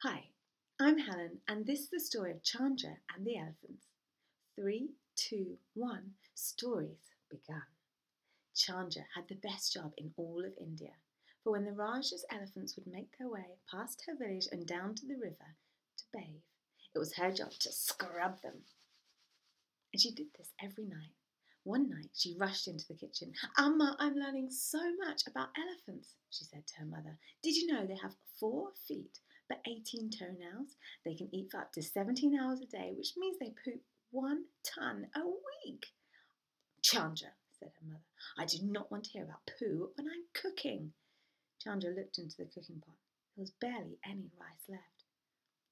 Hi, I'm Helen, and this is the story of Chandra and the elephants. 3, 2, 1, stories began. Chandra had the best job in all of India, for when the Raja's elephants would make their way past her village and down to the river to bathe, it was her job to scrub them. And she did this every night. One night she rushed into the kitchen. "Amma, I'm learning so much about elephants," she said to her mother. "Did you know they have 4 feet but 18 toenails? They can eat for up to 17 hours a day, which means they poop 1 ton a week." "Chandra," said her mother, "I do not want to hear about poo when I'm cooking." Chandra looked into the cooking pot. There was barely any rice left.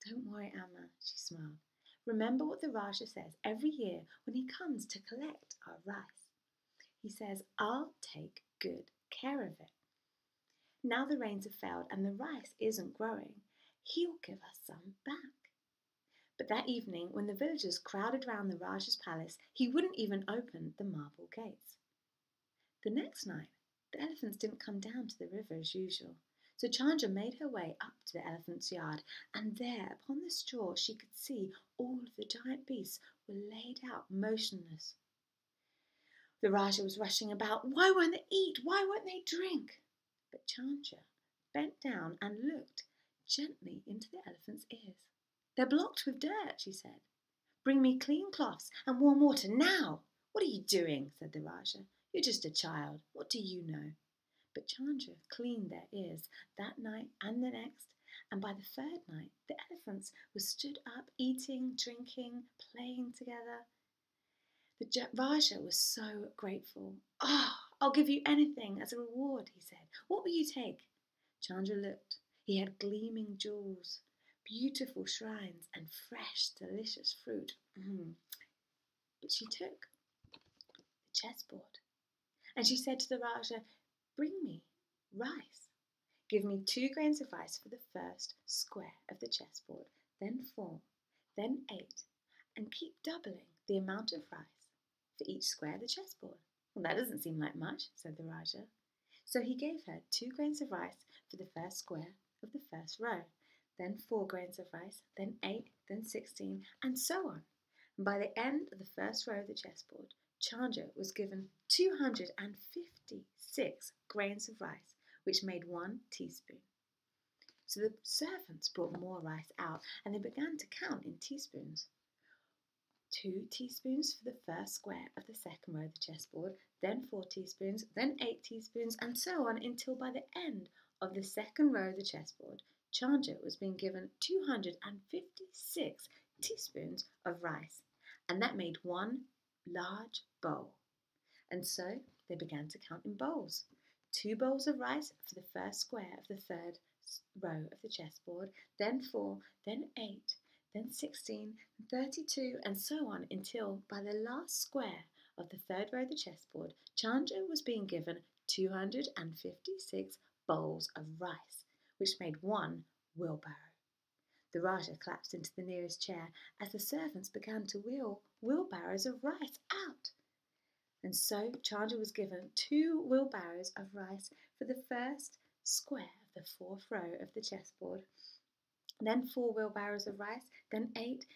"Don't worry, Amma," she smiled. "Remember what the Raja says every year when he comes to collect our rice. He says, 'I'll take good care of it.' Now the rains have failed and the rice isn't growing. He'll give us some back." But that evening, when the villagers crowded round the Raja's palace, he wouldn't even open the marble gates. The next night, the elephants didn't come down to the river as usual. So Chandra made her way up to the elephant's yard, and there upon the straw she could see all of the giant beasts were laid out motionless. The Raja was rushing about. Why won't they eat? Why won't they drink? But Chandra bent down and looked gently into the elephant's ears. "They're blocked with dirt," she said. "Bring me clean cloths and warm water now." "What are you doing?" said the Raja. "You're just a child. What do you know?" But Chandra cleaned their ears that night and the next, and by the third night the elephants were stood up, eating, drinking, playing together. The Raja was so grateful. I'll give you anything as a reward," he said. "What will you take?" Chandra looked. He had gleaming jewels, beautiful shrines, and fresh, delicious fruit. But she took the chessboard, and she said to the Raja, "Bring me rice. Give me 2 grains of rice for the first square of the chessboard, then 4, then 8, and keep doubling the amount of rice for each square of the chessboard." "Well, that doesn't seem like much," said the Raja. So he gave her 2 grains of rice for the first square of the first row, then 4 grains of rice, then 8, then 16, and so on. And by the end of the first row of the chessboard, Chandra was given 256 grains of rice, which made 1 teaspoon. So the servants brought more rice out, and they began to count in teaspoons. 2 teaspoons for the first square of the second row of the chessboard, then 4 teaspoons, then 8 teaspoons, and so on until by the end of the second row of the chessboard, Chandra was being given 256 teaspoons of rice, and that made 1 large bowl. And so they began to count in bowls. 2 bowls of rice for the first square of the third row of the chessboard, then 4, then 8, then 16, 32, and so on until by the last square of the third row of the chessboard, Chandra was being given 256 bowls of rice, which made 1 wheelbarrow. The Raja collapsed into the nearest chair as the servants began to wheel wheelbarrows of rice out. And so Chandra was given 2 wheelbarrows of rice for the first square of the 4th row of the chessboard, then 4 wheelbarrows of rice, then 8,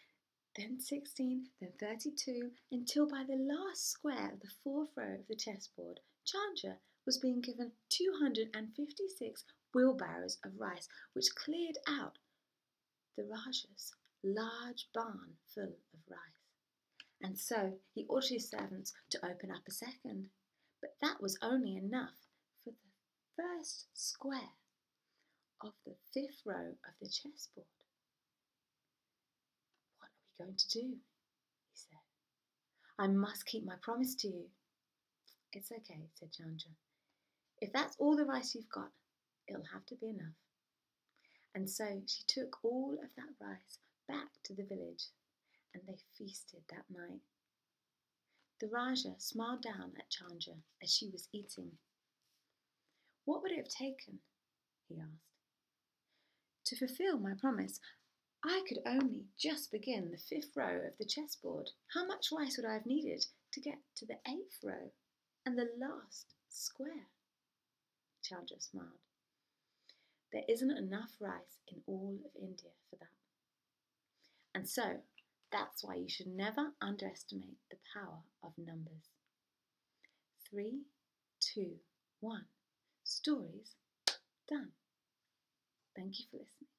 then 16, then 32, until by the last square of the 4th row of the chessboard, Chandra was being given 256 wheelbarrows of rice, which cleared out the Raja's large barn full of rice. And so he ordered his servants to open up a second, but that was only enough for the first square of the 5th row of the chessboard. "What are we going to do?" he said. "I must keep my promise to you." "It's okay," said Chandra. "If that's all the rice you've got, it'll have to be enough." And so she took all of that rice back to the village, and they feasted that night. The Raja smiled down at Chandra as she was eating. "What would it have taken?" he asked. "To fulfill my promise, I could only just begin the 5th row of the chessboard. How much rice would I have needed to get to the 8th row and the last square?" Chandra smiled. "There isn't enough rice in all of India for And so, that's why you should never underestimate the power of numbers. 3, 2, 1. Stories done. Thank you for listening.